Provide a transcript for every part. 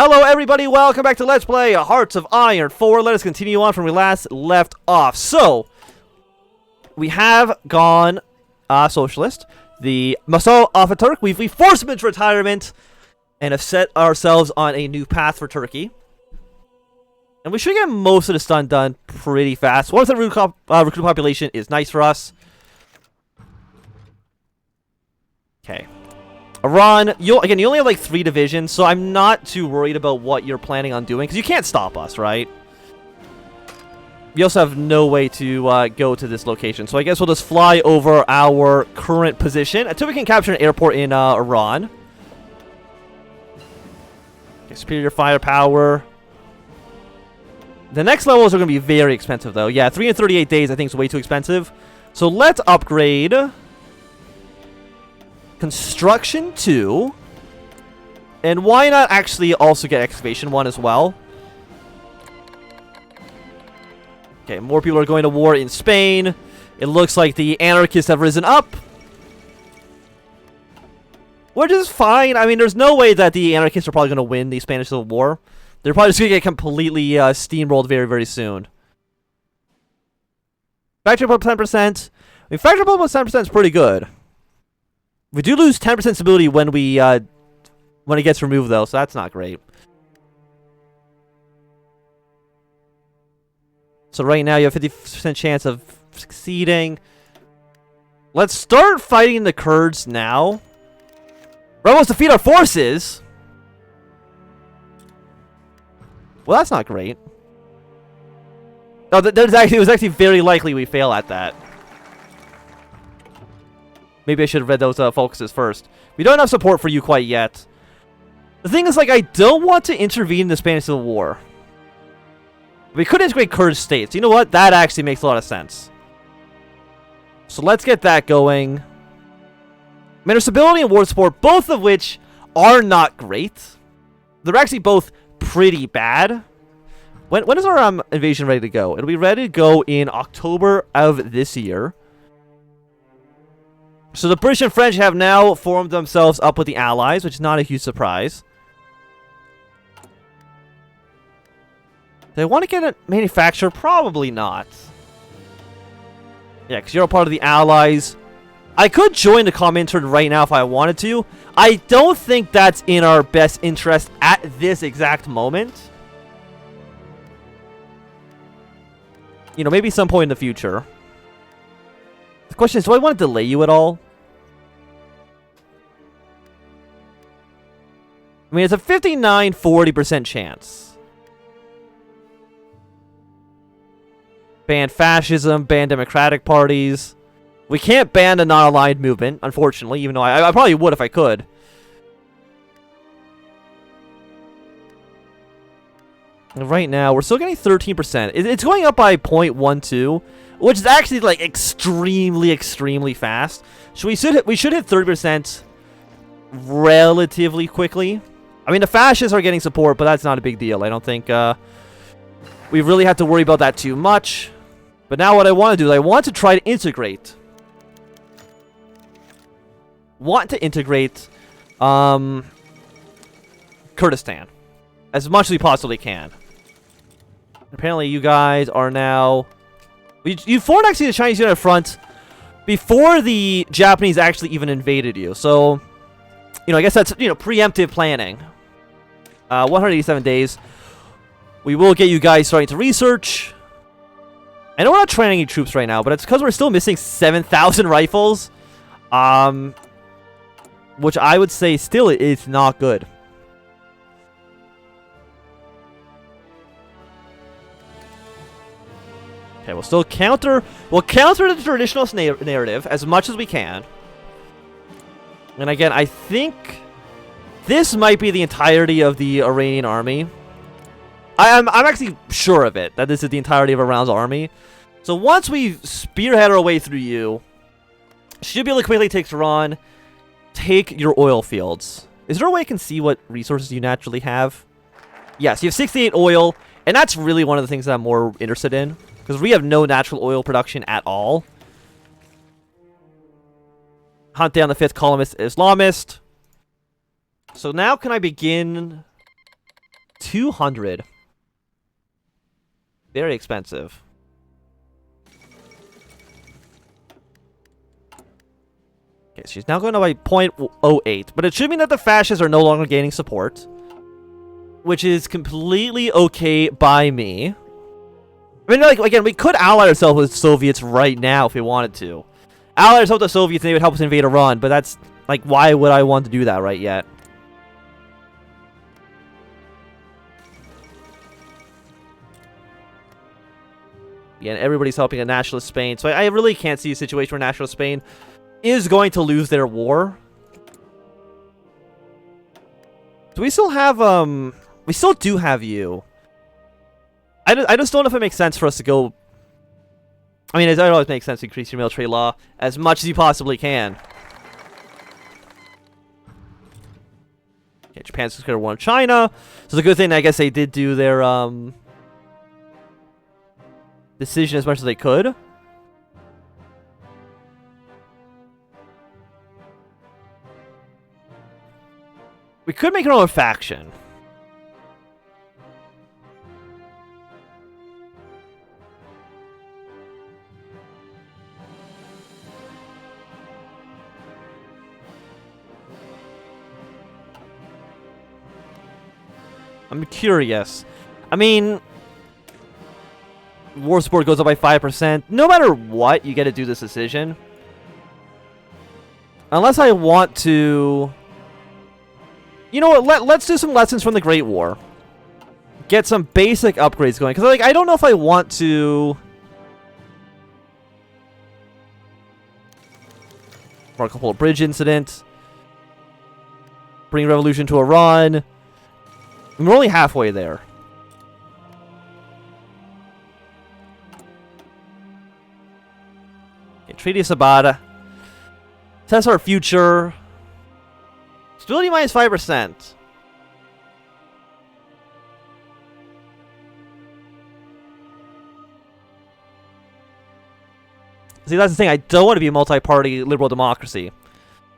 Hello everybody, welcome back to Let's Play Hearts of Iron 4. Let us continue on from where we last left off. So, we have gone socialist. The Masal Ataturk, we forced him into retirement and have set ourselves on a new path for Turkey. And we should get most of the stun done pretty fast. 1% recruit population is nice for us. Okay. Iran, you only have like 3 divisions, so I'm not too worried about what you're planning on doing, because you can't stop us, right? We also have no way to go to this location, so I guess we'll just fly over our current position until we can capture an airport in Iran. Okay, superior firepower. The next levels are going to be very expensive, though. Yeah, 338 days I think is way too expensive. So let's upgrade Construction 2. And why not actually also get Excavation 1 as well? Okay, more people are going to war in Spain. It looks like the anarchists have risen up. Which is fine. I mean, there's no way that the anarchists are probably going to win the Spanish Civil War. They're probably just going to get completely steamrolled very, very soon. Factory up 10%. I mean, factory up 10% is pretty good. We do lose 10% stability when we when it gets removed, though, so that's not great. So right now you have 50% chance of succeeding. Let's start fighting the Kurds now. Rebels defeat our forces. Well, that's not great. No, it was actually very likely we fail at that. Maybe I should have read those focuses first. We don't have support for you quite yet. The thing is, like, I don't want to intervene in the Spanish Civil War. We could integrate Kurd states. You know what? That actually makes a lot of sense. So let's get that going. Manner stability and war support, both of which are not great. They're actually both pretty bad. When is our invasion ready to go? It'll be ready to go in October of this year. So the British and French have now formed themselves up with the Allies, which is not a huge surprise. Do they want to get a manufacturer? Probably not. Yeah, because you're a part of the Allies. I could join the Comintern right now if I wanted to. I don't think that's in our best interest at this exact moment. You know, maybe some point in the future. The question is, do I want to delay you at all? I mean, it's a 59-40% chance. Ban fascism, ban democratic parties. We can't ban the non-aligned movement, unfortunately, even though I probably would if I could. And right now, we're still getting 13%. It's going up by 0.12, which is actually, like, extremely, extremely fast. So we should hit 30% relatively quickly. I mean, the fascists are getting support, but that's not a big deal. I don't think we really have to worry about that too much. But now what I want to do is I want to try to integrate. Kurdistan as much as we possibly can. Apparently, you guys are now... You formed actually the Chinese unit front before the Japanese actually even invaded you. So, you know, I guess that's, you know, preemptive planning. 187 days. We will get you guys starting to research. I know we're not training any troops right now, but it's because we're still missing 7,000 rifles. Which I would say still is not good. Okay, we'll still counter the traditional narrative as much as we can. And again, I think this might be the entirety of the Iranian army. I'm actually sure of it, that this is the entirety of Iran's army. So once we spearhead our way through you, should be able to quickly take Tehran, take your oil fields. Is there a way I can see what resources you naturally have? Yes, you have 68 oil, and that's really one of the things that I'm more interested in, because we have no natural oil production at all. Hunt down the 5th columnist Islamist. So now can I begin 200. Very expensive. Okay, she's now going to by 0.08. But it should mean that the fascists are no longer gaining support. Which is completely okay by me. I mean, like, again, we could ally ourselves with Soviets right now if we wanted to. Ally ourselves with the Soviets and they would help us invade Iran. But that's, like, why would I want to do that right yet? Yeah, and everybody's helping a nationalist Spain. So I really can't see a situation where nationalist Spain is going to lose their war. Do we still have, we still do have you. I just don't know if it makes sense for us to go... I mean, it always makes sense to increase your military law as much as you possibly can. Okay, Japan's just going to warn China. So it's a good thing, I guess, they did do their, decision as much as they could. We could make our own faction. I'm curious. I mean, war support goes up by 5%. No matter what, you get to do this decision. Unless I want to... You know what? Let's do some lessons from the Great War. Get some basic upgrades going. Because, like, I don't know if I want to... Marco Polo Bridge incident. Bring revolution to Iran. We're only halfway there. Okay, Treaty of Sabata. Test our future. Stability minus 5%. See, that's the thing. I don't want to be a multi-party liberal democracy.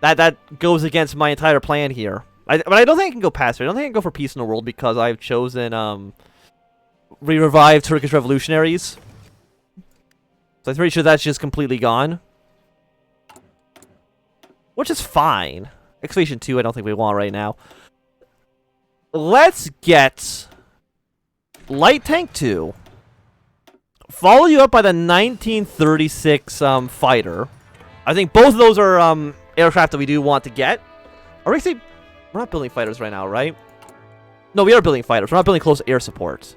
That goes against my entire plan here. But I don't think I can go past it. I don't think I can go for peace in the world because I've chosen re-revive Turkish revolutionaries. So I'm pretty sure that's just completely gone. Which is fine. Excavation 2 I don't think we want right now. Let's get Light Tank 2. Follow you up by the 1936 fighter. I think both of those are aircraft that we do want to get. Are we actually... We're not building fighters right now, right? No, we are building fighters. We're not building close air support.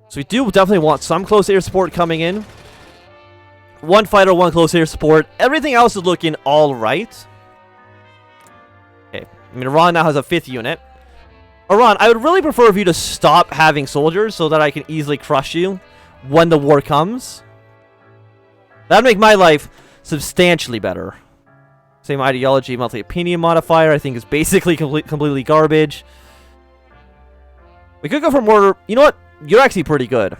So we do definitely want some close air support coming in. One fighter, one close air support. Everything else is looking all right. Okay. I mean, Iran now has a 5th unit. Iran, I would really prefer for you to stop having soldiers so that I can easily crush you when the war comes. That would make my life substantially better. Same ideology, monthly opinion modifier, I think is basically completely garbage. We could go for more... You know what? You're actually pretty good.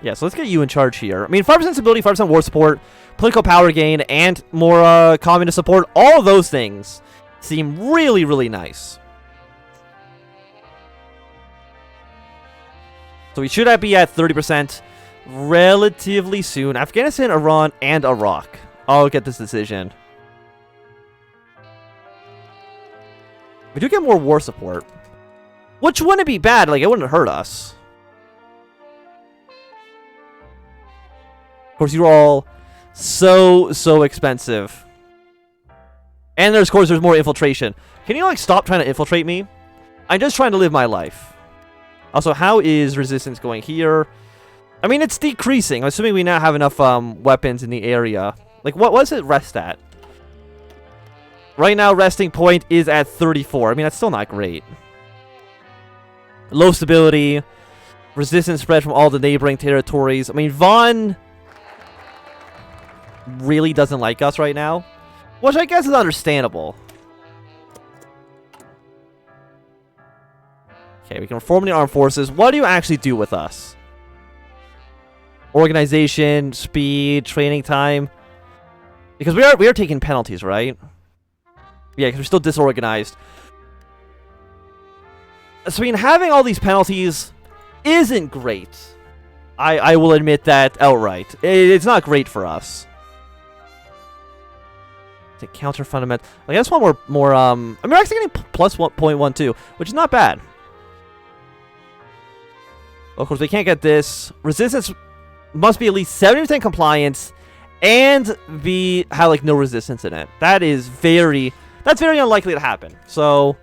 Yeah, so let's get you in charge here. I mean, 5% stability, 5% war support, political power gain, and more communist support. All of those things seem really, really nice. So we should be at 30% relatively soon. Afghanistan, Iran, and Iraq. I'll get this decision. We do get more war support. Which wouldn't be bad. Like, it wouldn't hurt us. Of course, you're all so expensive. And there's, of course, there's more infiltration. Can you, like, stop trying to infiltrate me? I'm just trying to live my life. Also, how is resistance going here? I mean, it's decreasing. I'm assuming we now have enough weapons in the area. Like, what does it rest at? Right now, resting point is at 34. I mean, that's still not great. Low stability. Resistance spread from all the neighboring territories. I mean, Vaughn really doesn't like us right now. Which I guess is understandable. Okay, we can reform the armed forces. What do you actually do with us? Organization, speed, training time. Because we are taking penalties, right? Yeah, because we're still disorganized. So, I mean, having all these penalties isn't great. I will admit that outright. It's not great for us. To counter fundamental. I guess one more. I mean, we're actually getting plus 1.12, which is not bad. Of course, we can't get this. Resistance must be at least 70% compliance, and have like no resistance in it. That's very unlikely to happen. So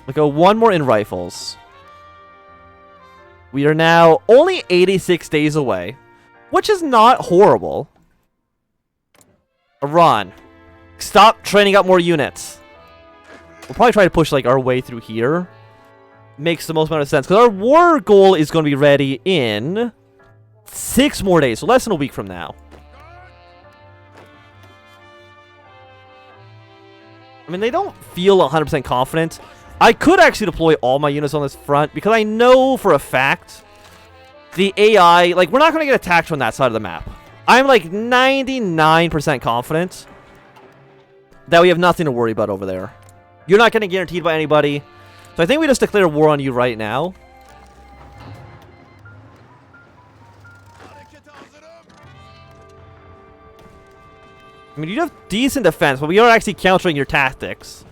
we'll go one more in rifles. We are now only 86 days away, which is not horrible. Iran, stop training up more units. We'll probably try to push like our way through here. Makes the most amount of sense because our war goal is going to be ready in 6 more days, so less than a week from now. I mean, they don't feel 100% confident. I could actually deploy all my units on this front because I know for a fact the AI, like, we're not going to get attacked from that side of the map. I'm like 99% confident that we have nothing to worry about over there. You're not getting guaranteed by anybody. So I think we just declare war on you right now. I mean, you have decent defense, but we are actually countering your tactics.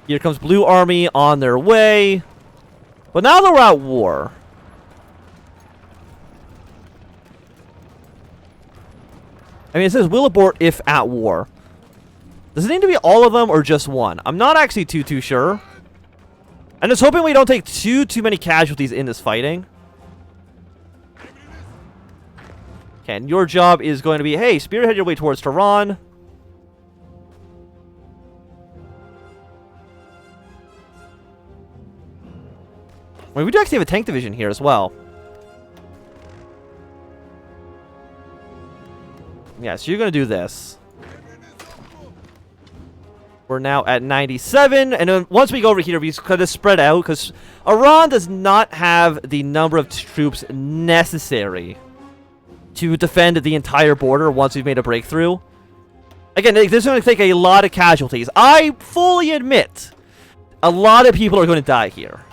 Here comes Blue Army on their way. But now that we're at war, I mean, it says will abort if at war. Does it need to be all of them or just one? I'm not actually too sure. I'm just hoping we don't take too many casualties in this fighting. Okay, and your job is going to be, hey, spearhead your way towards Tehran. I mean, we do actually have a tank division here as well. Yeah, so you're going to do this. We're now at 97, and then once we go over here, we kind of spread out, because Iran does not have the number of troops necessary to defend the entire border once we've made a breakthrough. Again, this is going to take a lot of casualties. I fully admit, a lot of people are going to die here.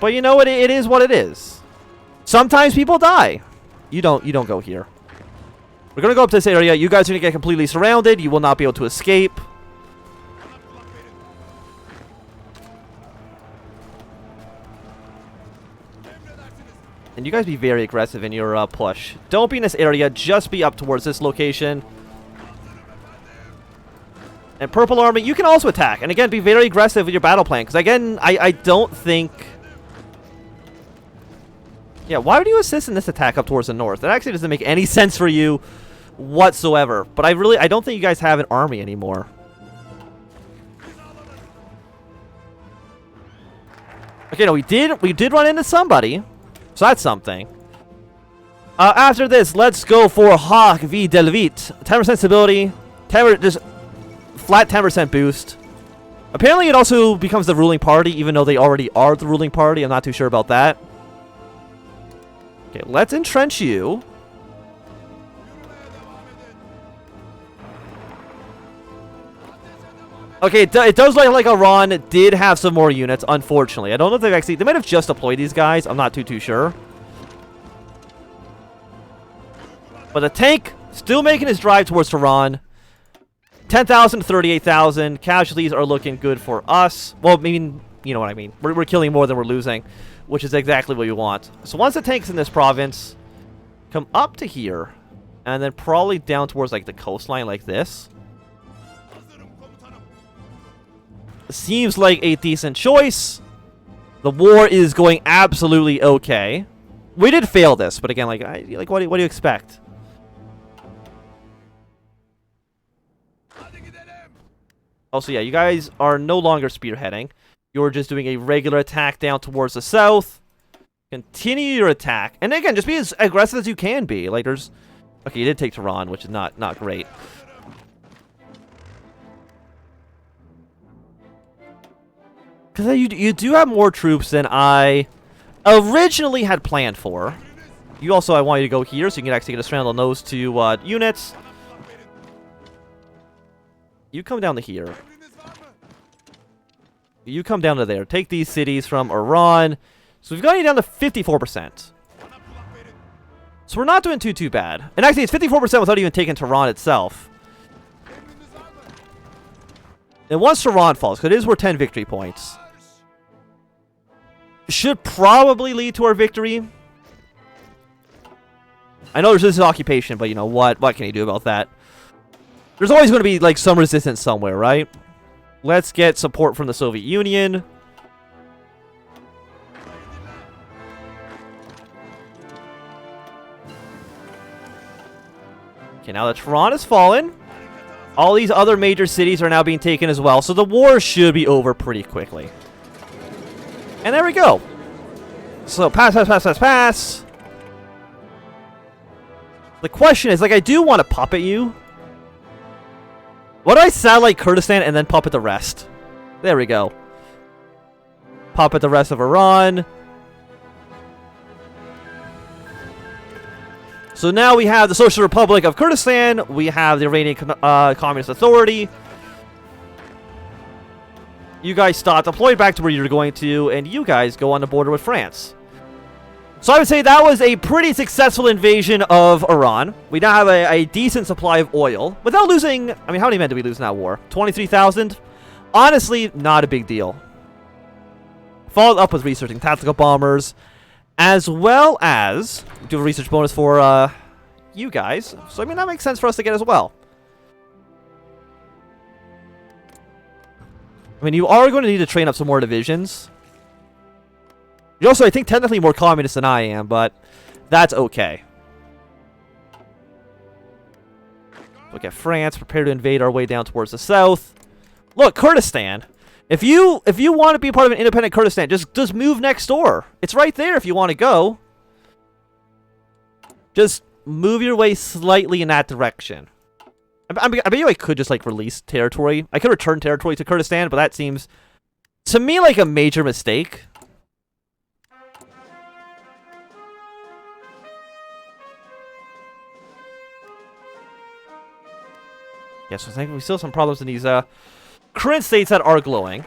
But you know what? It is what it is. Sometimes people die. You don't go here. We're gonna go up to this area. You guys are gonna get completely surrounded. You will not be able to escape. And you guys be very aggressive in your push. Don't be in this area. Just be up towards this location. And Purple Army, you can also attack. And again, be very aggressive with your battle plan. Because again, I don't think... Yeah, why would you assist in this attack up towards the north? That actually doesn't make any sense for you whatsoever. But I don't think you guys have an army anymore. Okay, no, we did run into somebody. So that's something. After this, let's go for HOI4. 10% stability. Just flat 10% boost. Apparently it also becomes the ruling party, even though they already are the ruling party. I'm not too sure about that. Okay, let's entrench you. Okay, it does look like Iran did have some more units, unfortunately. I don't know if they've actually... They might have just deployed these guys. I'm not too sure. But the tank still making his drive towards Tehran. 10,000 to 38,000. Casualties are looking good for us. Well, I mean, you know what I mean. We're killing more than we're losing, which is exactly what you want. So once the tank's in this province, come up to here, and then probably down towards like the coastline like this. Seems like a decent choice. The war is going absolutely okay. We did fail this, but again, like what do you expect? Also, yeah, you guys are no longer spearheading. You're just doing a regular attack down towards the south. Continue your attack. And again, just be as aggressive as you can be. Like, there's... Okay, you did take Tehran, which is not great. Because you do have more troops than I originally had planned for. You also, I want you to go here so you can actually get a strand on those two units. You come down to here. You come down to there. Take these cities from Iran. So we've got you down to 54%. So we're not doing too bad. And actually, it's 54% without even taking Tehran itself. And once Tehran falls, because it is worth 10 victory points, should probably lead to our victory. I know there's this occupation, but you know what? What can you do about that? There's always going to be like some resistance somewhere, right? Let's get support from the Soviet Union. Okay, now that Tehran has fallen, all these other major cities are now being taken as well, so the war should be over pretty quickly. And there we go. So, pass. The question is, like, I do want to puppet you. What do I satellite Kurdistan and then puppet the rest? There we go. Puppet the rest of Iran. So now we have the Social Republic of Kurdistan. We have the Iranian Communist Authority. You guys stop, deploy back to where you're going to, and you guys go on the border with France. So I would say that was a pretty successful invasion of Iran. We now have a decent supply of oil. Without losing, I mean, how many men did we lose in that war? 23,000? Honestly, not a big deal. Followed up with researching tactical bombers, as well as do a research bonus for you guys. So, I mean, that makes sense for us to get as well. I mean, you are going to need to train up some more divisions. You're also, I think, technically more communist than I am, but that's okay. Look at France, prepare to invade our way down towards the south. Look, Kurdistan. If you want to be part of an independent Kurdistan, just move next door. It's right there if you want to go. Just move your way slightly in that direction. I bet you I could just, like, release territory. I could return territory to Kurdistan, but that seems, to me, like a major mistake. Yes, I think we still have some problems in these current states that are glowing.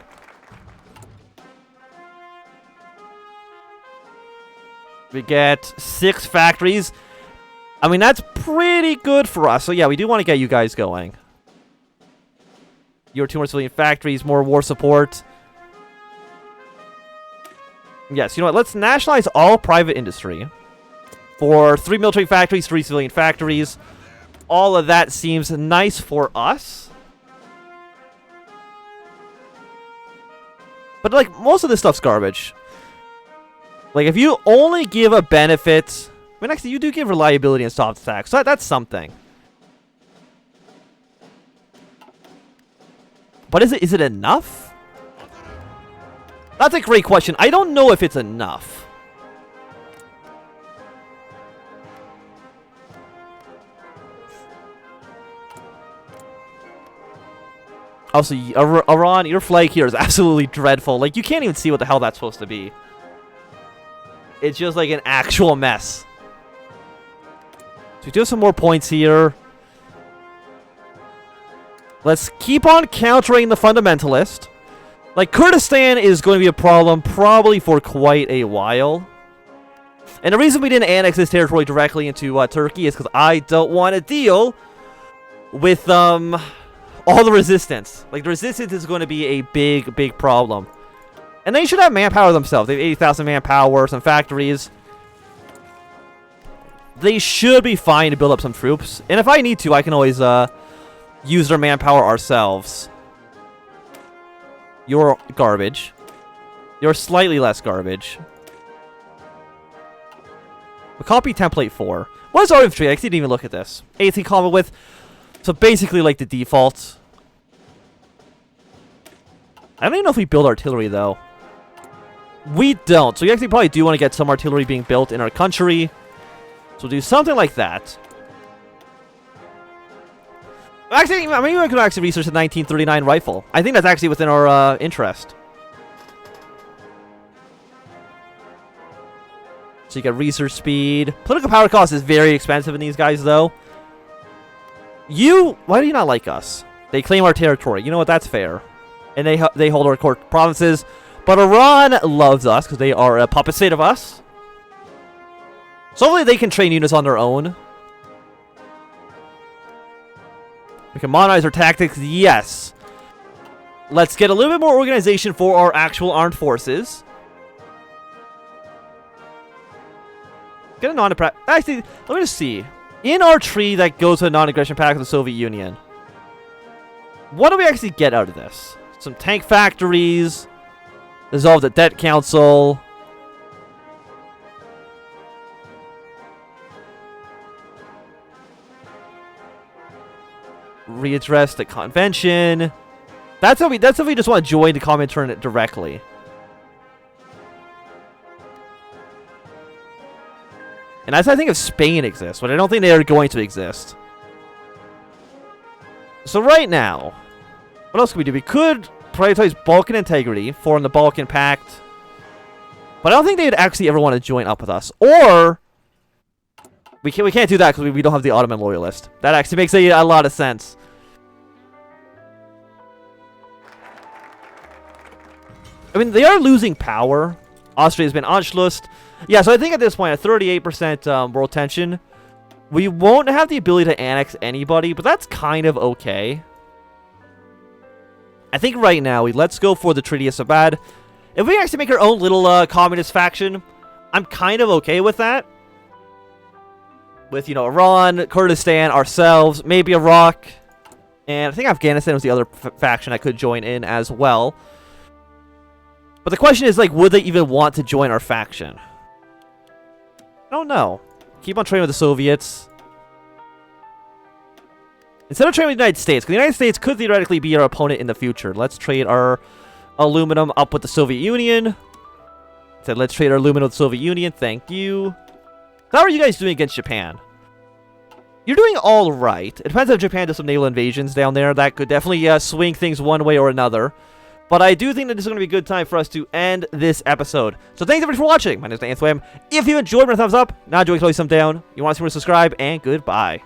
We get 6 factories. I mean, that's pretty good for us. So, yeah, we do want to get you guys going. Your 2 more civilian factories, more war support. Yes, you know what? Let's nationalize all private industry. For 3 military factories, 3 civilian factories. All of that seems nice for us. But, like, most of this stuff's garbage. Like, if you only give a benefit... I mean, actually, you do give reliability and soft attack, so that's something. But is it enough? That's a great question. I don't know if it's enough. Also, Iran, your flag here is absolutely dreadful. Like, you can't even see what the hell that's supposed to be. It's just like an actual mess. So we do have some more points here. Let's keep on countering the fundamentalist. Like, Kurdistan is going to be a problem probably for quite a while. And the reason we didn't annex this territory directly into Turkey is because I don't want to deal with all the resistance. Like, the resistance is going to be a big problem. And they should have manpower themselves. They have 80,000 manpower, some factories. They should be fine to build up some troops. And if I need to, I can always use their manpower ourselves. You're garbage. You're slightly less garbage. We'll copy template 4. What is our infantry? I didn't even look at this. 18 combat width. So basically like the default. I don't even know if we build artillery though. We don't. So we actually probably do want to get some artillery being built in our country. So we'll do something like that. Actually, I mean, we could actually research the 1939 rifle. I think that's actually within our interest. So you get research speed. Political power cost is very expensive in these guys, though. Why do you not like us? They claim our territory. You know what? That's fair. And they hold our core provinces. But Iran loves us because they are a puppet state of us. So hopefully they can train units on their own. We can modernize our tactics. Yes. Let's get a little bit more organization for our actual armed forces. Get a non-aggression. Actually, let me just see. In our tree that goes to a non-aggression pact with the Soviet Union, what do we actually get out of this? Some tank factories. Dissolve the debt council. Readdress the convention. That's if we just want to join the Comintern directly. And that's, I think, if Spain exists, but I don't think they are going to exist. So right now, what else can we do? We could prioritize Balkan integrity, form the Balkan Pact. But I don't think they'd actually ever want to join up with us. Or we can't do that because we don't have the Ottoman loyalist. That actually makes a lot of sense. I mean, they are losing power. Austria's been Anschluss. Yeah, so I think at this point, at 38% world tension, we won't have the ability to annex anybody, but that's kind of okay. I think right now, let's go for the Treaty of Sabad. If we actually make our own little communist faction, I'm kind of okay with that. With, Iran, Kurdistan, ourselves, maybe Iraq, and I think Afghanistan was the other faction I could join in as well. But the question is, would they even want to join our faction? I don't know. Keep on training with the Soviets. Instead of trading with the United States, because the United States could theoretically be our opponent in the future. Let's trade our aluminum up with the Soviet Union. Said, let's trade our aluminum with the Soviet Union. Thank you. How are you guys doing against Japan? You're doing all right. It depends if Japan does some naval invasions down there. That could definitely swing things one way or another. But I do think that this is going to be a good time for us to end this episode. So thanks everybody for watching. My name is Swam. If you enjoyed, give me a thumbs up. Not enjoying, throw some down. You want to see more, subscribe, and goodbye.